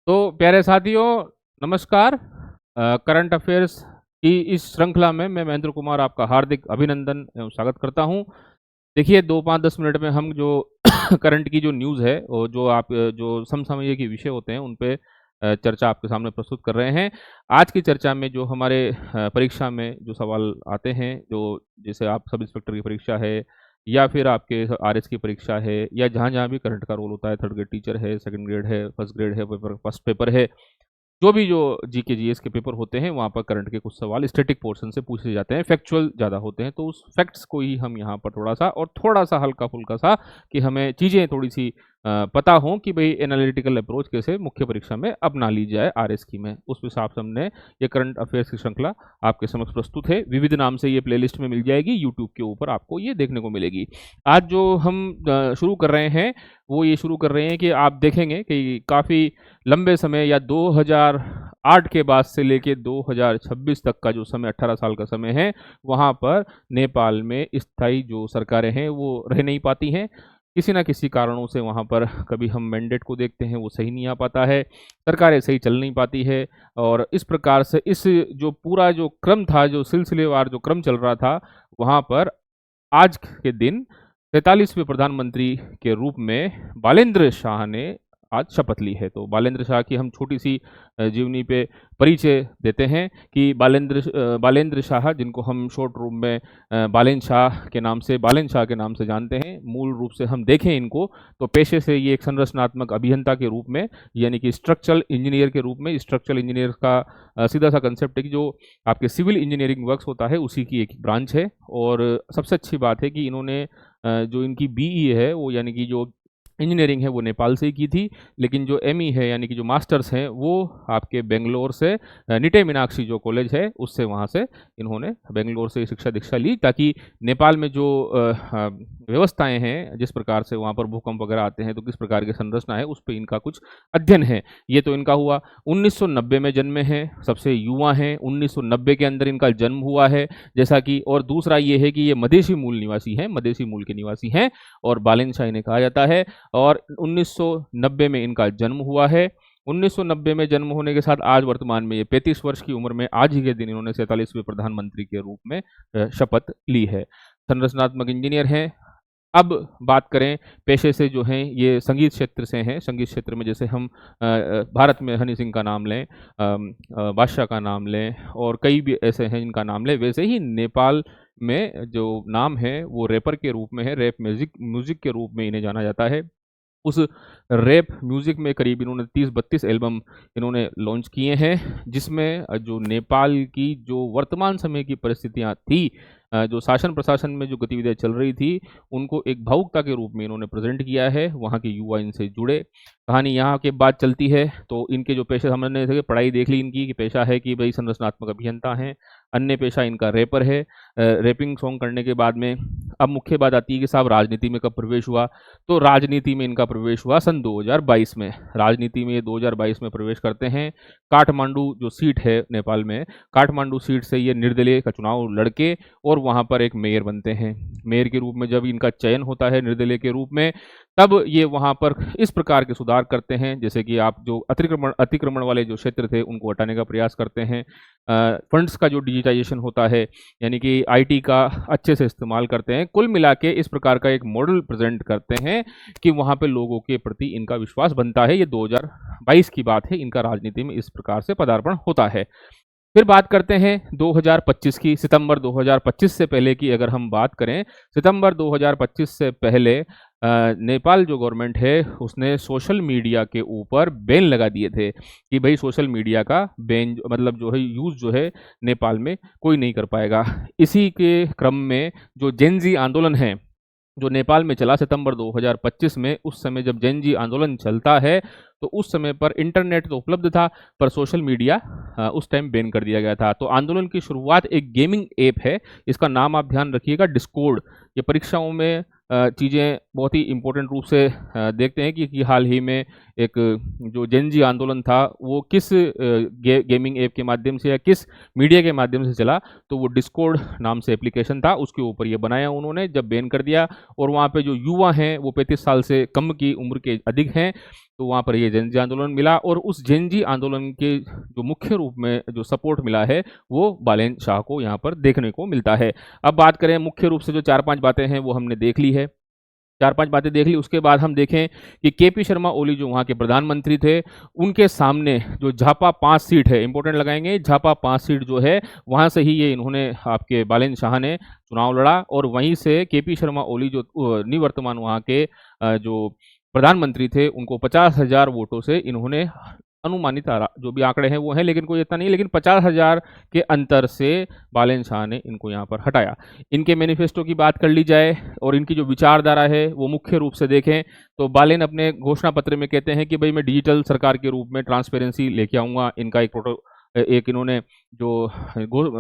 तो प्यारे साथियों, नमस्कार। करंट अफेयर्स की इस श्रृंखला में मैं महेंद्र कुमार आपका हार्दिक अभिनंदन एवं स्वागत करता हूं। देखिए 2-5-10 मिनट में हम जो करंट की जो न्यूज़ है और जो समसामयिक के विषय होते हैं उन पे चर्चा आपके सामने प्रस्तुत कर रहे हैं। आज की चर्चा में जो हमारे परीक्षा में जो सवाल आते हैं, जो जैसे आप सब इंस्पेक्टर की परीक्षा है या फिर आपके आरएस की परीक्षा है या जहाँ-जहाँ भी करंट का रोल होता है, थर्ड ग्रेड टीचर है, सेकंड ग्रेड है, फर्स्ट ग्रेड है, पेपर फर्स्ट पेपर है, जो जीके जीएस के पेपर होते हैं वहाँ पर करंट के कुछ सवाल स्टैटिक पोर्शन से पूछे जाते हैं, फैक्चुअल ज़्यादा होते हैं, तो उस फैक्ट्स को ही हम यहाँ पर थोड़ा सा हल्का-फुल्का सा कि हमें चीज़ें थोड़ी-सी पता हों कि भई एनालिटिकल अप्रोच कैसे मुख्य परीक्षा में अपना ली जाए आरएस की में। उस हिसाब से हमने ये करंट अफेयर्स की श्रृंखला आपके समक्ष प्रस्तुत है। विविध नाम से ये प्लेलिस्ट में मिल जाएगी, यूट्यूब के ऊपर आपको ये देखने को मिलेगी। आज जो हम शुरू कर रहे हैं, वो ये शुरू कर रहे हैं कि आप देखेंगे कि काफ़ी लंबे समय या 2008 के बाद से लेके 2026 तक का जो समय 18 साल का समय है, वहाँ पर नेपाल में स्थायी जो सरकारें हैं वो रह नहीं पाती हैं। किसी न किसी कारणों से वहाँ पर कभी हम मैंडेट को देखते हैं वो सही नहीं आ पाता है, सरकारें सही चल नहीं पाती है और इस प्रकार से इस जो पूरा जो क्रम था, जो सिलसिलेवार जो क्रम चल रहा था, वहाँ पर आज के दिन 43वें प्रधानमंत्री के रूप में बालेंद्र शाह ने आज शपथ ली है। तो बालेंद्र शाह की हम छोटी-सी जीवनी पे परिचय देते हैं कि बालेंद्र शाह, जिनको हम शॉर्ट रूप में बालेन शाह के नाम से जानते हैं। मूल रूप से हम देखें इनको तो पेशे से ये एक संरचनात्मक अभियंता के रूप में, यानी कि स्ट्रक्चरल इंजीनियर के रूप में, स्ट्रक्चरल इंजीनियर का सीधा-सा कांसेप्ट है कि जो आपके सिविल इंजीनियरिंग वर्क्स होता है उसी की एक ब्रांच है। और सबसे अच्छी बात है कि इन्होंने जो इनकी बीई है वो, यानी कि जो इंजीनियरिंग है वो नेपाल से ही की थी, लेकिन जो एमई है यानी कि जो मास्टर्स हैं वो आपके बेंगलोर से निटे मीनाक्षी जो कॉलेज है उससे, वहाँ से इन्होंने बेंगलोर से शिक्षा दीक्षा ली, ताकि नेपाल में जो व्यवस्थाएं हैं, जिस प्रकार से वहाँ पर भूकंप वगैरह आते हैं तो किस प्रकार की संरचना है उस पर इनका कुछ अध्ययन है। ये तो इनका हुआ। 1990 में जन्मे हैं, सबसे युवा हैं, 1990 के अंदर इनका जन्म हुआ है जैसा कि। और दूसरा ये है कि ये मधेसी मूल निवासी हैं, मधेसी मूल के निवासी हैं और बालेन शाह इन्हें कहा जाता है। और 1990 में इनका जन्म हुआ है। 1990 में जन्म होने के साथ आज वर्तमान में ये 35 वर्ष की उम्र में आज ही के दिन इन्होंने 47वें प्रधानमंत्री के रूप में शपथ ली है। संरचनात्मक इंजीनियर हैं। अब बात करें पेशे से, जो हैं ये संगीत क्षेत्र से हैं। संगीत क्षेत्र में जैसे हम भारत में हनी सिंह का नाम लें, बादशाह का नाम लें और कई भी ऐसे हैं जिनका नाम लें, वैसे ही नेपाल में जो नाम है वो रैपर के रूप में है। रैप म्यूजिक के रूप में इन्हें जाना जाता है। उस रैप म्यूज़िक में करीब इन्होंने 30-32 एल्बम इन्होंने लॉन्च किए हैं, जिसमें जो नेपाल की जो वर्तमान समय की परिस्थितियाँ थी, जो शासन प्रशासन में जो गतिविधियाँ चल रही थी, उनको एक भावुकता के रूप में इन्होंने प्रेज़ेंट किया है। वहाँ के युवा इनसे जुड़े। कहानी यहाँ के बात चलती है तो इनके जो पेशे, हमने जैसे पढ़ाई देख ली इनकी कि पेशा है कि भई संरचनात्मक अभियंता हैं, अन्य पेशा इनका रैपर है। रैपिंग सॉन्ग करने के बाद में अब मुख्य बात आती है कि साहब राजनीति में कब प्रवेश हुआ? तो राजनीति में इनका प्रवेश हुआ सन 2022 में। राजनीति में ये 2022 में प्रवेश करते हैं। काठमांडू जो सीट है नेपाल में, काठमांडू सीट से ये निर्दलीय का चुनाव लड़के और वहाँ पर एक मेयर बनते हैं। मेयर के रूप में जब इनका चयन होता है निर्दलीय के रूप में, तब ये वहाँ पर इस प्रकार के सुधार करते हैं, जैसे कि आप जो अतिक्रमण वाले जो क्षेत्र थे उनको हटाने का प्रयास करते हैं। फंड्स का जो डिजिटाइजेशन होता है, यानी कि आईटी का अच्छे से इस्तेमाल करते हैं। कुल मिला के इस प्रकार का एक मॉडल प्रेजेंट करते हैं कि वहाँ पे लोगों के प्रति इनका विश्वास बनता है। ये 2022 की बात है, इनका राजनीति में इस प्रकार से पदार्पण होता है। फिर बात करते हैं 2025 की। सितंबर 2025 से पहले की अगर हम बात करें, सितंबर 2025 से पहले नेपाल जो गवर्नमेंट है उसने सोशल मीडिया के ऊपर बैन लगा दिए थे कि भाई सोशल मीडिया का बैन, मतलब जो है यूज़ जो है नेपाल में कोई नहीं कर पाएगा। इसी के क्रम में जो जेन ज़ी आंदोलन है जो नेपाल में चला सितंबर 2025 में, उस समय जब जेन ज़ी आंदोलन चलता है तो उस समय पर इंटरनेट तो उपलब्ध था पर सोशल मीडिया उस टाइम बैन कर दिया गया था। तो आंदोलन की शुरुआत एक गेमिंग ऐप है, इसका नाम आप ध्यान रखिएगा, डिस्कॉर्ड। ये परीक्षाओं में चीज़ें बहुत ही इम्पोर्टेंट रूप से देखते हैं कि हाल ही में एक जो जेन ज़ी आंदोलन था वो किस गेमिंग ऐप के माध्यम से या किस मीडिया के माध्यम से चला, तो वो डिस्कॉर्ड नाम से एप्लीकेशन था, उसके ऊपर ये बनाया उन्होंने जब बैन कर दिया। और वहाँ पे जो युवा हैं वो 35 साल से कम की उम्र के अधिक हैं, तो वहाँ पर ये जेनजी आंदोलन मिला और उस जेनजी आंदोलन के जो मुख्य रूप में जो सपोर्ट मिला है वो बालेन शाह को यहाँ पर देखने को मिलता है। अब बात करें मुख्य रूप से जो 4-5 बातें हैं वो हमने देख ली है। 4-5 बातें देख ली, उसके बाद हम देखें कि केपी शर्मा ओली जो वहाँ के प्रधानमंत्री थे, उनके सामने जो झापा 5 सीट है, इंपॉर्टेंट लगाएंगे, झापा 5 सीट जो है, वहाँ से ही ये इन्होंने आपके बालेन शाह ने चुनाव लड़ा और वहीं से केपी शर्मा ओली जो निवर्तमान वहाँ के जो प्रधानमंत्री थे, उनको 50,000 वोटों से इन्होंने अनुमानित जो भी आंकड़े हैं वो हैं, लेकिन कोई इतना नहीं, लेकिन 50,000 के अंतर से बालेन शाह ने इनको यहाँ पर हटाया। इनके मैनिफेस्टो की बात कर ली जाए और इनकी जो विचारधारा है वो मुख्य रूप से देखें तो बालेन अपने घोषणा पत्र में कहते हैं कि भाई मैं डिजिटल सरकार के रूप में ट्रांसपेरेंसी लेके आऊँगा। इनका एक इन्होंने जो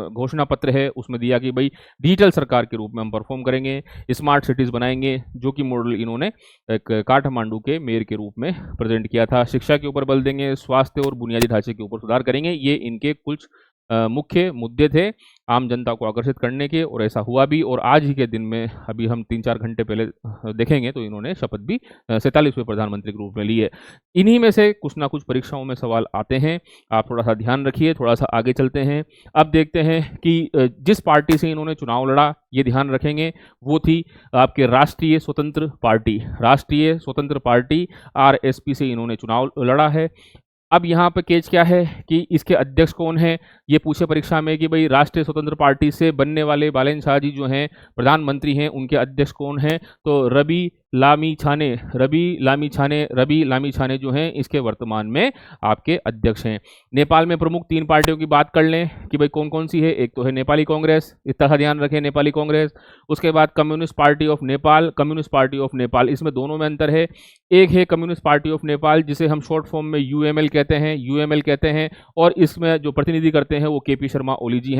घोषणा पत्र है उसमें दिया कि भाई डिजिटल सरकार के रूप में हम परफॉर्म करेंगे, स्मार्ट सिटीज़ बनाएंगे, जो कि मॉडल इन्होंने एक काठमांडू के मेयर के रूप में प्रेजेंट किया था। शिक्षा के ऊपर बल देंगे, स्वास्थ्य और बुनियादी ढांचे के ऊपर सुधार करेंगे। ये इनके कुछ मुख्य मुद्दे थे आम जनता को आकर्षित करने के, और ऐसा हुआ भी। और आज ही के दिन में अभी हम 3-4 घंटे पहले देखेंगे तो इन्होंने शपथ भी 47वें प्रधानमंत्री के रूप में ली है। इन्हीं में से कुछ ना कुछ परीक्षाओं में सवाल आते हैं, आप थोड़ा सा ध्यान रखिए। थोड़ा सा आगे चलते हैं, अब देखते हैं कि जिस पार्टी से इन्होंने चुनाव लड़ा, ये ध्यान रखेंगे, वो थी आपके राष्ट्रीय स्वतंत्र पार्टी। राष्ट्रीय स्वतंत्र पार्टी RSP से इन्होंने चुनाव लड़ा है। अब यहाँ पे केस क्या है कि इसके अध्यक्ष कौन है, ये पूछे परीक्षा में कि भाई राष्ट्रीय स्वतंत्र पार्टी से बनने वाले बालेन शाह जी जो हैं प्रधानमंत्री हैं, उनके अध्यक्ष कौन हैं, तो रवि लामी छाने जो हैं इसके वर्तमान में आपके अध्यक्ष हैं। नेपाल में प्रमुख 3 पार्टियों की बात कर लें कि भाई कौन कौन सी है। एक तो है नेपाली कांग्रेस, इतना सा ध्यान रखें, नेपाली कांग्रेस। उसके बाद communist party of Nepal, communist party of Nepal, इसमें दोनों में अंतर है। एक है कम्युनिस्ट पार्टी ऑफ नेपाल जिसे हम शॉर्ट फॉर्म में यूएमएल कहते हैं, और इसमें जो प्रतिनिधि करते हैं वो केपी शर्मा ओली जी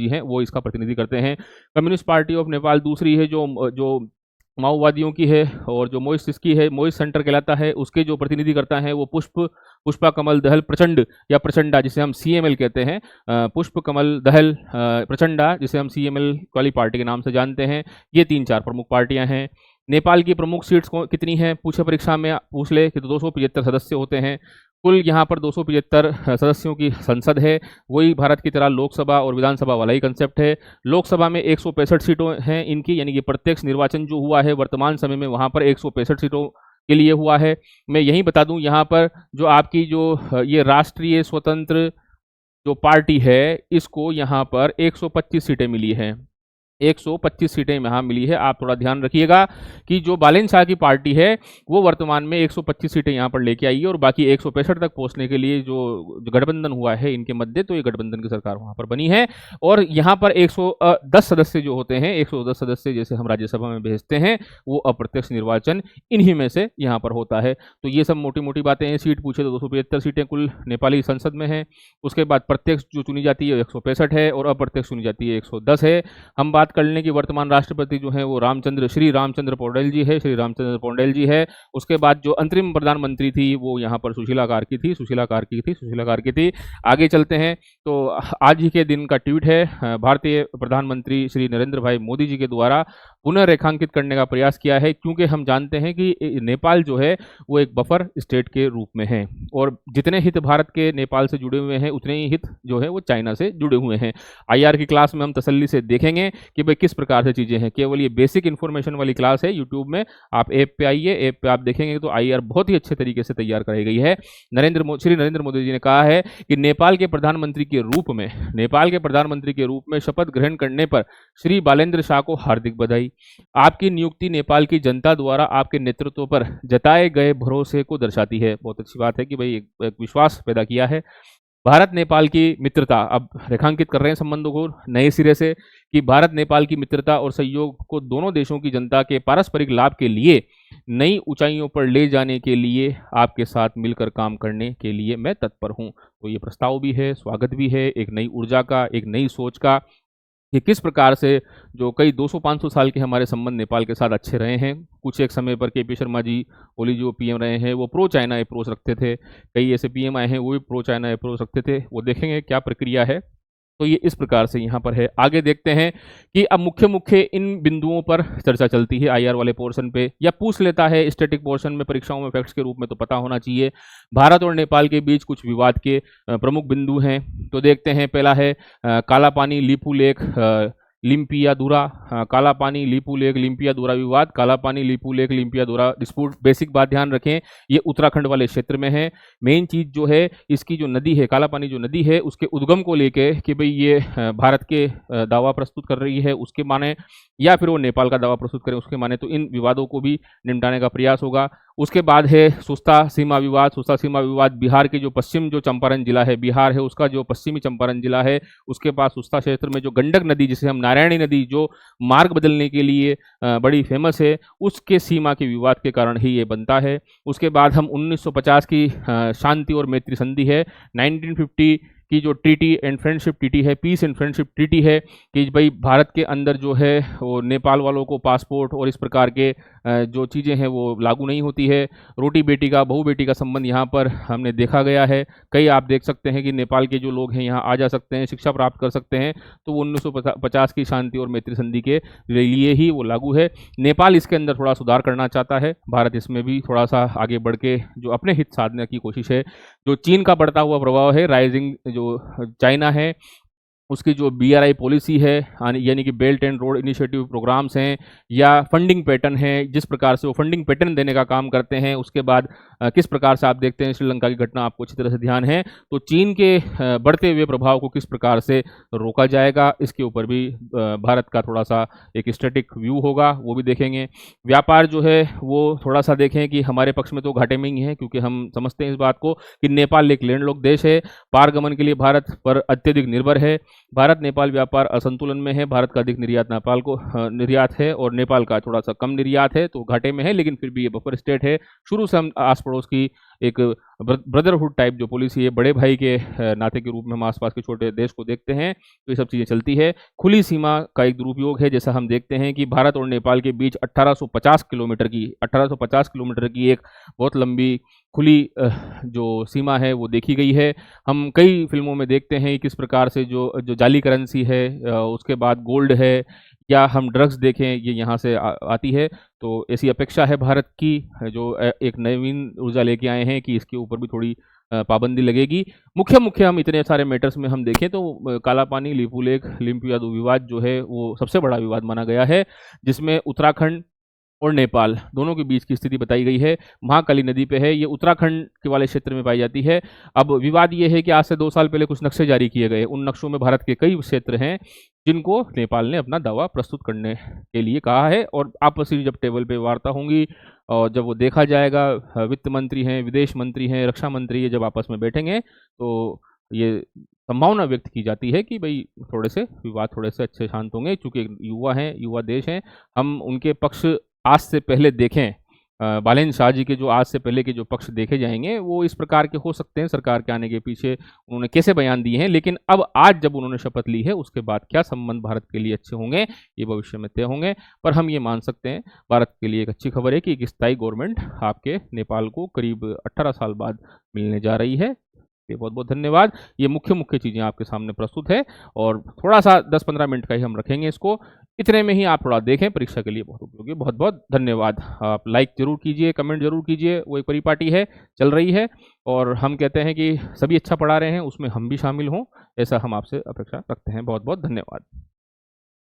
हैं, वो इसका प्रतिनिधि करते हैं। कम्युनिस्ट पार्टी ऑफ नेपाल दूसरी है जो माओवादियों की है, और जो मोइस्ट की है, मोइस्ट सेंटर कहलाता है, उसके जो प्रतिनिधि करता है वो पुष्पा कमल दहल प्रचंड या प्रचंडा जिसे हम CML कहते हैं, पुष्प कमल दहल प्रचंडा जिसे हम CML वाली पार्टी के नाम से जानते हैं। ये 3-4 प्रमुख पार्टियां हैं। नेपाल की प्रमुख सीट्स कितनी हैं, पूछे परीक्षा में पूछ ले कि तो 275 सदस्य होते हैं। कुल यहाँ पर 275 सदस्यों की संसद है। वही भारत की तरह लोकसभा और विधानसभा वाला ही कंसेप्ट है। लोकसभा में 165 सीटों हैं इनकी, यानी कि प्रत्यक्ष निर्वाचन जो हुआ है वर्तमान समय में वहाँ पर 165 सीटों के लिए हुआ है। मैं यही बता दूं, यहाँ पर जो आपकी जो ये राष्ट्रीय स्वतंत्र जो पार्टी है, इसको यहाँ पर 125 सीटें मिली हैं। 125 सीटें यहाँ मिली है। आप थोड़ा ध्यान रखिएगा कि जो बालेन शाह की पार्टी है वो वर्तमान में 125 सीटें यहाँ पर लेके आई है, और बाकी 165 तक पहुँचने के लिए जो गठबंधन हुआ है इनके मध्य, तो ये गठबंधन की सरकार वहाँ पर बनी है। और यहाँ पर 110 सदस्य जो होते हैं, 110 सदस्य जैसे हम राज्यसभा में भेजते हैं, वो अप्रत्यक्ष निर्वाचन इन्हीं में से यहाँ पर होता है। तो ये सब मोटी मोटी बातें हैं। सीट पूछे तो 275 सीटें कुल नेपाली संसद में हैं। उसके बाद प्रत्यक्ष जो चुनी जाती है 165 है, और अप्रत्यक्ष चुनी जाती है 110 है। हम बात कर लें कि वर्तमान राष्ट्रपति जो है वो श्री रामचंद्र पौडेल जी है। उसके बाद जो अंतरिम प्रधानमंत्री थी वो यहाँ पर सुशीला कार्की थी। आगे चलते हैं तो आज ही के दिन का ट्वीट है, भारतीय प्रधानमंत्री श्री नरेंद्र भाई मोदी जी के द्वारा पुनः रेखांकित करने का प्रयास किया है, क्योंकि हम जानते हैं कि नेपाल जो है वो एक बफर स्टेट के रूप में है, और जितने हित भारत के नेपाल से जुड़े हुए हैं उतने ही हित जो है वो चाइना से जुड़े हुए हैं। IR की क्लास में हम तसल्ली से देखेंगे कि भाई किस प्रकार से चीज़ें हैं। केवल ये बेसिक इन्फॉर्मेशन वाली क्लास है, यूट्यूब में आप ऐप पे आइए, ऐप पे आप देखेंगे तो IR बहुत ही अच्छे तरीके से तैयार कराई गई है। श्री नरेंद्र मोदी जी ने कहा है कि नेपाल के प्रधानमंत्री के रूप में शपथ ग्रहण करने पर श्री बालेंद्र शाह को हार्दिक बधाई। आपकी नियुक्ति नेपाल की जनता द्वारा आपके नेतृत्व पर जताए गए भरोसे को दर्शाती है। बहुत अच्छी बात है कि भाई एक विश्वास पैदा किया है। भारत नेपाल की मित्रता, अब रेखांकित कर रहे हैं संबंधों को नए सिरे से, कि भारत नेपाल की मित्रता और सहयोग को दोनों देशों की जनता के पारस्परिक लाभ के लिए नई ऊंचाइयों पर ले जाने के लिए आपके साथ मिलकर काम करने के लिए मैं तत्पर हूं। तो ये प्रस्ताव भी है, स्वागत भी है, एक नई ऊर्जा का, एक नई सोच का, कि किस प्रकार से जो कई 200-500 साल के हमारे संबंध नेपाल के साथ अच्छे रहे हैं। कुछ एक समय पर केपी शर्मा जी ओली जो PM रहे हैं वो प्रो चाइना अप्रोच रखते थे, कई ऐसे PM आए हैं वो भी प्रो चाइना अप्रोच रखते थे। वो देखेंगे क्या प्रक्रिया है। तो ये इस प्रकार से यहाँ पर है। आगे देखते हैं कि अब मुख्य मुख्य इन बिंदुओं पर चर्चा चलती है आईआर वाले पोर्शन पे, या पूछ लेता है स्टैटिक पोर्शन में परीक्षाओं में फैक्ट्स के रूप में, तो पता होना चाहिए। भारत और नेपाल के बीच कुछ विवाद के प्रमुख बिंदु हैं, तो देखते हैं। पहला है काला पानी लिपू लेक लिम्पियादुरा, काला पानी लिपू लेक लिम्पियादुरा विवाद, काला पानी लिपू लेक लिम्पियादुरा डिस्प्यूट। बेसिक बात ध्यान रखें, ये उत्तराखंड वाले क्षेत्र में है। मेन चीज जो है, इसकी जो नदी है, काला पानी जो नदी है, उसके उद्गम को लेके कि भाई ये भारत के दावा प्रस्तुत कर रही है उसके माने, या फिर वो नेपाल का दावा प्रस्तुत करें उसके माने, तो इन विवादों को भी निपटाने का प्रयास होगा। उसके बाद है सुस्ता सीमा विवाद। सुस्ता सीमा विवाद बिहार के जो पश्चिम जो चंपारण जिला है, बिहार है उसका जो पश्चिमी चंपारण जिला है, उसके पास सुस्ता क्षेत्र में जो गंडक नदी, जिसे हम नारायणी नदी, जो मार्ग बदलने के लिए बड़ी फेमस है, उसके सीमा के विवाद के कारण ही ये बनता है। उसके बाद हम 1950 की शांति और मैत्री संधि है, 1950 की जो ट्रीटी एंड फ्रेंडशिप ट्रीटी है, पीस एंड फ्रेंडशिप ट्रीटी है, कि भाई भारत के अंदर जो है वो नेपाल वालों को पासपोर्ट और इस प्रकार के जो चीज़ें हैं वो लागू नहीं होती है। रोटी बेटी का, बहू बेटी का संबंध यहाँ पर हमने देखा गया है। कई आप देख सकते हैं कि नेपाल के जो लोग हैं यहाँ आ जा सकते हैं, शिक्षा प्राप्त कर सकते हैं, तो वो 1950 की शांति और मैत्री संधि के लिए ही वो लागू है। नेपाल इसके अंदर थोड़ा सुधार करना चाहता है, भारत इसमें भी थोड़ा सा आगे बढ़ के जो अपने हित साधने की कोशिश है। जो चीन का बढ़ता हुआ प्रभाव है, राइजिंग जो चाइना है, उसकी जो BRI पॉलिसी है, यानी कि belt and road initiative programs हैं, या फंडिंग पैटर्न है, जिस प्रकार से वो फंडिंग पैटर्न देने का काम करते हैं। उसके बाद किस प्रकार से आप देखते हैं श्रीलंका की घटना, आपको अच्छी तरह से ध्यान है, तो चीन के बढ़ते हुए प्रभाव को किस प्रकार से रोका जाएगा, इसके ऊपर भी भारत का थोड़ा सा एक स्टैटिक व्यू होगा, वो भी देखेंगे। व्यापार जो है वो थोड़ा सा देखें कि हमारे पक्ष में तो घाटे में ही है, क्योंकि हम समझते हैं इस बात को कि नेपाल एक लैंडलॉक देश है, पारगमन के लिए भारत पर अत्यधिक निर्भर है। भारत नेपाल व्यापार असंतुलन में है, भारत का अधिक निर्यात नेपाल को निर्यात है और नेपाल का थोड़ा सा कम निर्यात है, तो घाटे में है, लेकिन फिर भी ये बफर स्टेट है। शुरू से हम आस पड़ोस की एक ब्रदरहुड टाइप जो पॉलिसी है, बड़े भाई के नाते के रूप में हम आसपास के छोटे देश को देखते हैं, तो ये सब चीज़ें चलती है। खुली सीमा का एक दुरुपयोग है, जैसा हम देखते हैं कि भारत और नेपाल के बीच 1850 किलोमीटर की एक बहुत लंबी खुली जो सीमा है वो देखी गई है। हम कई फिल्मों में देखते हैं किस प्रकार से जो जो जाली करेंसी है, उसके बाद गोल्ड है, या हम ड्रग्स देखें, ये यहाँ से आती है। तो ऐसी अपेक्षा है भारत की, जो एक नवीन ऊर्जा लेके आए हैं, कि इसके ऊपर भी थोड़ी पाबंदी लगेगी। मुख्य हम इतने सारे मैटर्स में हम देखें तो काला पानी लिपू लेक लिम्पियादु विवाद जो है वो सबसे बड़ा विवाद माना गया है, जिसमें उत्तराखंड और नेपाल दोनों के बीच की स्थिति बताई गई है। महाकाली नदी पे है, ये उत्तराखंड के वाले क्षेत्र में पाई जाती है। अब विवाद ये है कि आज से 2 साल पहले कुछ नक्शे जारी किए गए, उन नक्शों में भारत के कई क्षेत्र हैं जिनको नेपाल ने अपना दावा प्रस्तुत करने के लिए कहा है, और आपसी जब टेबल पे वार्ता होंगी और जब वो देखा जाएगा, वित्त मंत्री हैं, विदेश मंत्री हैं, रक्षा मंत्री ये जब आपस में बैठेंगे, तो ये संभावना व्यक्त की जाती है कि भाई थोड़े से विवाद थोड़े से अच्छे शांत होंगे, क्योंकि युवा हैं, युवा देश हैं। हम उनके पक्ष आज से पहले देखें, बालेन शाह जी के जो आज से पहले के जो पक्ष देखे जाएंगे वो इस प्रकार के हो सकते हैं, सरकार के आने के पीछे उन्होंने कैसे बयान दिए हैं, लेकिन अब आज जब उन्होंने शपथ ली है उसके बाद क्या संबंध भारत के लिए अच्छे होंगे ये भविष्य में तय होंगे। पर हम ये मान सकते हैं भारत के लिए एक अच्छी खबर है कि एक स्थायी गवर्नमेंट आपके नेपाल को करीब 18 साल बाद मिलने जा रही है। बहुत बहुत धन्यवाद। ये मुख्य चीज़ें आपके सामने प्रस्तुत है, और थोड़ा सा 10-15 मिनट का ही हम रखेंगे इसको, इतने में ही आप थोड़ा देखें, परीक्षा के लिए बहुत उपयोगी। बहुत बहुत धन्यवाद। आप लाइक जरूर कीजिए, कमेंट जरूर कीजिए, वो एक परिपाटी है चल रही है, और हम कहते हैं कि सभी अच्छा पढ़ा रहे हैं, उसमें हम भी शामिल हों, ऐसा हम आपसे अपेक्षा रखते हैं। बहुत बहुत धन्यवाद।